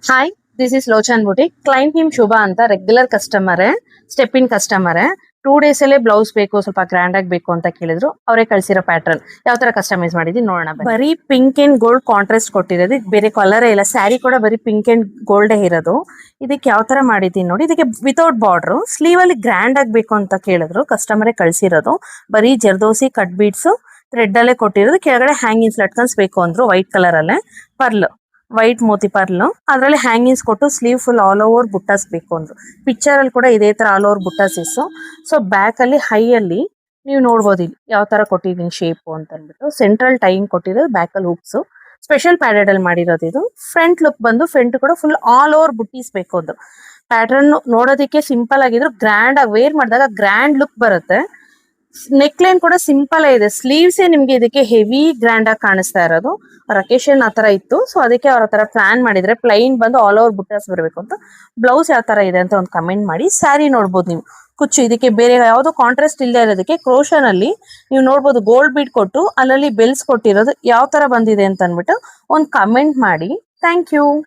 Hi, this is Lochan boutique. Client ನಿಮ್ ಶುಭ ಅಂತ regular ಕಸ್ಟಮರೇ, step in ಕಸ್ಟಮರೇ. 2 days ಅಲ್ಲೇ ಬ್ಲೌಸ್ ಬೇಕು, ಸ್ವಲ್ಪ ಗ್ರ್ಯಾಂಡ್ ಆಗಿ ಬೇಕು ಅಂತ ಕೇಳಿದ್ರು. ಅವರೇ ಕಳ್ಸಿರೋ ಪ್ಯಾಟರ್ನ್ ಯಾವ ತರ ಕಸ್ಟಮೈಸ್ ಮಾಡಿದೀನಿ ನೋಡೋಣ. ಬರೀ ಪಿಂಕ್ ಅಂಡ್ ಗೋಲ್ಡ್ ಕಾಂಟ್ರಾಸ್ಟ್ ಕೊಟ್ಟಿರೋದು, ಬೇರೆ ಕಲರೇ ಇಲ್ಲ. ಸ್ಯಾರಿ ಕೂಡ ಬರೀ ಪಿಂಕ್ ಅಂಡ್ ಗೋಲ್ಡೇ ಇರೋದು. ಇದಕ್ಕೆ ಯಾವ ತರ ಮಾಡಿದೀನಿ ನೋಡಿ. ಇದಕ್ಕೆ ವಿತೌಟ್ ಬಾರ್ಡರ್, ಸ್ಲೀವ್ ಅಲ್ಲಿ ಗ್ರ್ಯಾಂಡ್ ಆಗಿ ಬೇಕು ಅಂತ ಕೇಳಿದ್ರು. ಕಸ್ಟಮರೇ ಕಳ್ಸಿರೋದು. ಬರೀ ಜರ್ದೋಸಿ ಕಟ್ ಬೀಡ್ಸ್ ಥ್ರೆಡ್ ಅಲ್ಲೇ ಕೊಟ್ಟಿರೋದು. ಕೆಳಗಡೆ ಹ್ಯಾಂಗಿಂಗ್ಸ್ ಲಟ್ಕನ್ಸ್ ಬೇಕು ಅಂದ್ರು, ವೈಟ್ ಕಲರ್ ಅಲ್ಲೇ ಪರ್ಲ್, ವೈಟ್ ಮೋತಿ ಪರ್ಲ್. ಅದರಲ್ಲಿ ಹ್ಯಾಂಗಿಂಗ್ಸ್ ಕೊಟ್ಟು ಸ್ಲೀವ್ ಫುಲ್ ಆಲ್ ಓವರ್ ಬುಟ್ಟಾಸ್ ಬೇಕು ಅಂದ್ರು. ಪಿಕ್ಚರ್ ಅಲ್ಲಿ ಕೂಡ ಇದೇ ತರ ಆಲ್ ಓವರ್ ಬುಟ್ಟಾಸ್ ಇತ್ತು. ಸೊ ಬ್ಯಾಕ್ ಅಲ್ಲಿ ಹೈ ಅಲ್ಲಿ ನೀವು ನೋಡ್ಬೋದು ಇಲ್ಲಿ ಯಾವ ತರ ಕೊಟ್ಟಿದ್ದೀನಿ ಶೇಪ್ ಅಂತ ಅಂದ್ಬಿಟ್ಟು. ಸೆಂಟ್ರಲ್ ಟೈಯಿಂಗ್ ಕೊಟ್ಟಿರೋದು, ಬ್ಯಾಕ್ ಅಲ್ಲಿ ಹುಕ್ಸ್ ಸ್ಪೆಷಲ್ ಪ್ಯಾಡೆಡ್ ಅಲ್ಲಿ ಮಾಡಿರೋದು. ಇದು ಫ್ರಂಟ್ ಲುಕ್ ಬಂದು ಫ್ರಂಟ್ ಕೂಡ ಫುಲ್ ಆಲ್ ಓವರ್ ಬುಟ್ಟೀಸ್ ಬೇಕು ಅಂದ್ರು. ಪ್ಯಾಟರ್ನ್ ನೋಡೋದಕ್ಕೆ ಸಿಂಪಲ್ ಆಗಿದ್ರು, ಗ್ರ್ಯಾಂಡ್ ಆಗಿ ವೇರ್ ಮಾಡಿದಾಗ ಗ್ರ್ಯಾಂಡ್ ಲುಕ್ ಬರುತ್ತೆ. ನೆಕ್ ಲೈನ್ ಕೂಡ ಸಿಂಪಲ್ ಇದೆ. ಸ್ಲೀವ್ಸ್ ನಿಮ್ಗೆ ಇದಕ್ಕೆ ಹೆವಿ ಗ್ರ್ಯಾಂಡ್ ಆಗಿ ಕಾಣಿಸ್ತಾ ಇರೋದು. ಅವ್ರ ಅಕೇಶನ್ ಆತರ ಇತ್ತು, ಸೊ ಅದಕ್ಕೆ ಅವ್ರ ತರ ಪ್ಲಾನ್ ಮಾಡಿದ್ರೆ ಪ್ಲೈನ್ ಬಂದು ಆಲ್ ಓವರ್ ಬುಟ್ಟಾಸ್ ಬರಬೇಕು ಅಂತ. ಬ್ಲೌಸ್ ಯಾವ ತರ ಇದೆ ಅಂತ ಒಂದು ಕಮೆಂಟ್ ಮಾಡಿ. ಸ್ಯಾರಿ ನೋಡ್ಬೋದು ನೀವು. ಕುಚ್ಚು ಇದಕ್ಕೆ ಬೇರೆ ಯಾವ್ದೋ ಕಾಂಟ್ರಾಸ್ಟ್ ಇಲ್ಲದೆ ಇರೋದಕ್ಕೆ ಕ್ರೋಶನ್ ಅಲ್ಲಿ ನೀವು ನೋಡ್ಬೋದು ಗೋಲ್ಡ್ ಬೀಡ್ ಕೊಟ್ಟು ಅಲ್ಲಲ್ಲಿ ಬೆಲ್ಸ್ ಕೊಟ್ಟಿರೋದು ಯಾವ ತರ ಬಂದಿದೆ ಅಂತ ಅನ್ಬಿಟ್ಟು ಒಂದು ಕಮೆಂಟ್ ಮಾಡಿ. Thank you.